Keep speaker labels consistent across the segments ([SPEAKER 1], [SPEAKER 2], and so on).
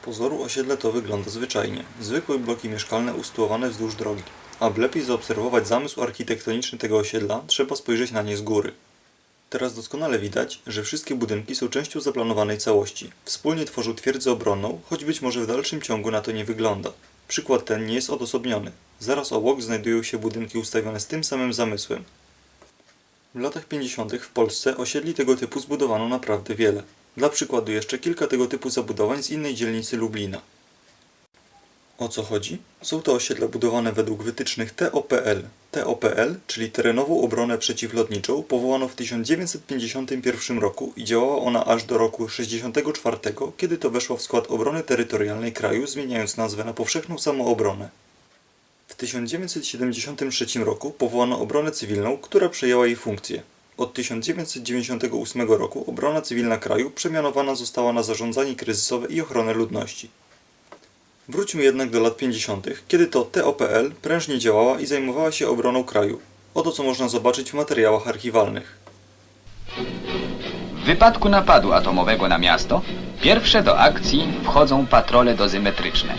[SPEAKER 1] pozoru osiedle to wygląda zwyczajnie. Zwykłe bloki mieszkalne usytuowane wzdłuż drogi. Aby lepiej zaobserwować zamysł architektoniczny tego osiedla, trzeba spojrzeć na nie z góry. Teraz doskonale widać, że wszystkie budynki są częścią zaplanowanej całości. Wspólnie tworzą twierdzę obronną, choć być może w dalszym ciągu na to nie wygląda. Przykład ten nie jest odosobniony. Zaraz obok znajdują się budynki ustawione z tym samym zamysłem. W latach 50. w Polsce osiedli tego typu zbudowano naprawdę wiele. Dla przykładu jeszcze kilka tego typu zabudowań z innej dzielnicy Lublina. O co chodzi? Są to osiedla budowane według wytycznych TOPL. TOPL, czyli Terenową Obronę Przeciwlotniczą, powołano w 1951 roku i działała ona aż do roku 1964, kiedy to weszła w skład obrony terytorialnej kraju, zmieniając nazwę na Powszechną Samoobronę. W 1973 roku powołano obronę cywilną, która przejęła jej funkcję. Od 1998 roku obrona cywilna kraju przemianowana została na zarządzanie kryzysowe i ochronę ludności. Wróćmy jednak do lat 50., kiedy to TOPL prężnie działała i zajmowała się obroną kraju. Oto co można zobaczyć w materiałach archiwalnych.
[SPEAKER 2] W wypadku napadu atomowego na miasto, pierwsze do akcji wchodzą patrole dozymetryczne.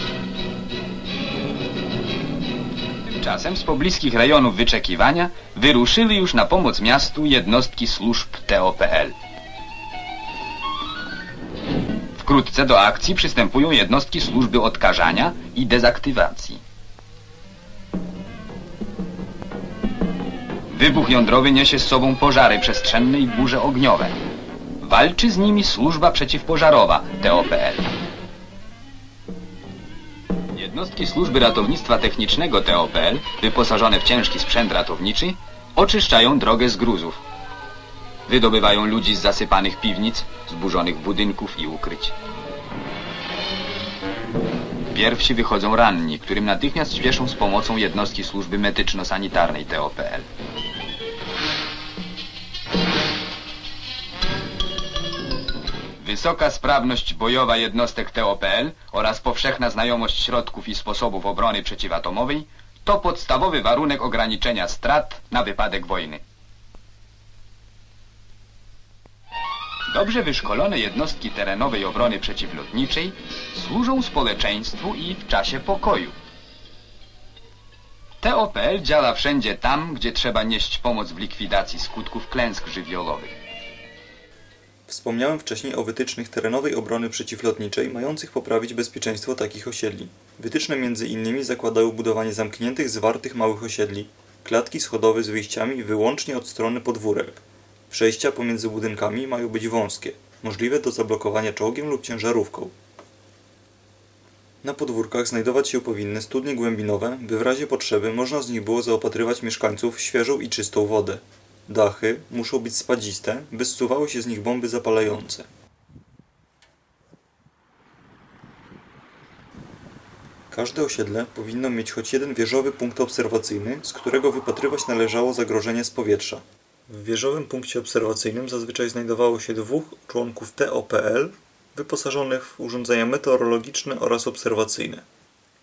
[SPEAKER 2] Tymczasem z pobliskich rejonów wyczekiwania wyruszyły już na pomoc miastu jednostki służb TOPL. Wkrótce do akcji przystępują jednostki służby odkażania i dezaktywacji. Wybuch jądrowy niesie z sobą pożary przestrzenne i burze ogniowe. Walczy z nimi służba przeciwpożarowa TOPL. Jednostki służby ratownictwa technicznego TOPL, wyposażone w ciężki sprzęt ratowniczy, oczyszczają drogę z gruzów. Wydobywają ludzi z zasypanych piwnic, zburzonych budynków i ukryć. Pierwsi wychodzą ranni, którym natychmiast śpieszą z pomocą jednostki służby medyczno-sanitarnej TOPL. Wysoka sprawność bojowa jednostek TOPL oraz powszechna znajomość środków i sposobów obrony przeciwatomowej to podstawowy warunek ograniczenia strat na wypadek wojny. Dobrze wyszkolone jednostki terenowej obrony przeciwlotniczej służą społeczeństwu i w czasie pokoju. TOPL działa wszędzie tam, gdzie trzeba nieść pomoc w likwidacji skutków klęsk żywiołowych.
[SPEAKER 1] Wspomniałem wcześniej o wytycznych terenowej obrony przeciwlotniczej mających poprawić bezpieczeństwo takich osiedli. Wytyczne między innymi zakładają budowanie zamkniętych, zwartych małych osiedli, klatki schodowe z wyjściami wyłącznie od strony podwórek. Przejścia pomiędzy budynkami mają być wąskie, możliwe do zablokowania czołgiem lub ciężarówką. Na podwórkach znajdować się powinny studnie głębinowe, by w razie potrzeby można z nich było zaopatrywać mieszkańców w świeżą i czystą wodę. Dachy muszą być spadziste, by zsuwały się z nich bomby zapalające. Każde osiedle powinno mieć choć jeden wieżowy punkt obserwacyjny, z którego wypatrywać należało zagrożenie z powietrza. W wieżowym punkcie obserwacyjnym zazwyczaj znajdowało się 2 członków TOPL, wyposażonych w urządzenia meteorologiczne oraz obserwacyjne.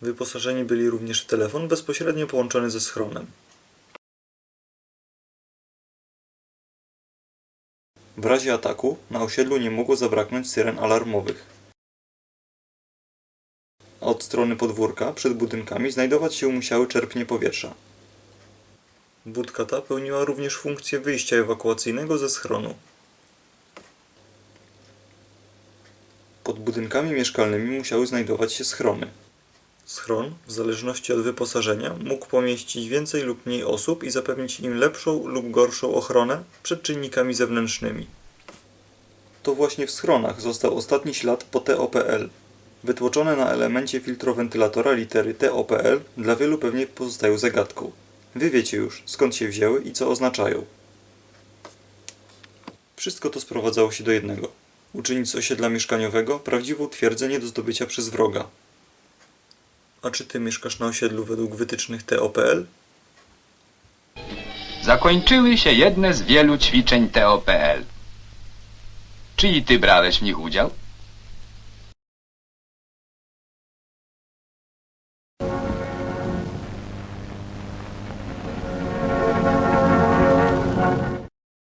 [SPEAKER 1] Wyposażeni byli również w telefon bezpośrednio połączony ze schronem. W razie ataku na osiedlu nie mogło zabraknąć syren alarmowych. A od strony podwórka, przed budynkami, znajdować się musiały czerpnie powietrza. Budka ta pełniła również funkcję wyjścia ewakuacyjnego ze schronu. Pod budynkami mieszkalnymi musiały znajdować się schrony. Schron, w zależności od wyposażenia, mógł pomieścić więcej lub mniej osób i zapewnić im lepszą lub gorszą ochronę przed czynnikami zewnętrznymi. To właśnie w schronach został ostatni ślad po TOPL. Wytłoczone na elemencie filtrowentylatora litery TOPL dla wielu pewnie pozostają zagadką. Wy wiecie już, skąd się wzięły i co oznaczają. Wszystko to sprowadzało się do jednego. Uczynić z osiedla mieszkaniowego prawdziwą twierdzę nie do zdobycia przez wroga. A czy ty mieszkasz na osiedlu według wytycznych TOPL?
[SPEAKER 2] Zakończyły się jedne z wielu ćwiczeń TOPL. Czy i ty brałeś w nich udział?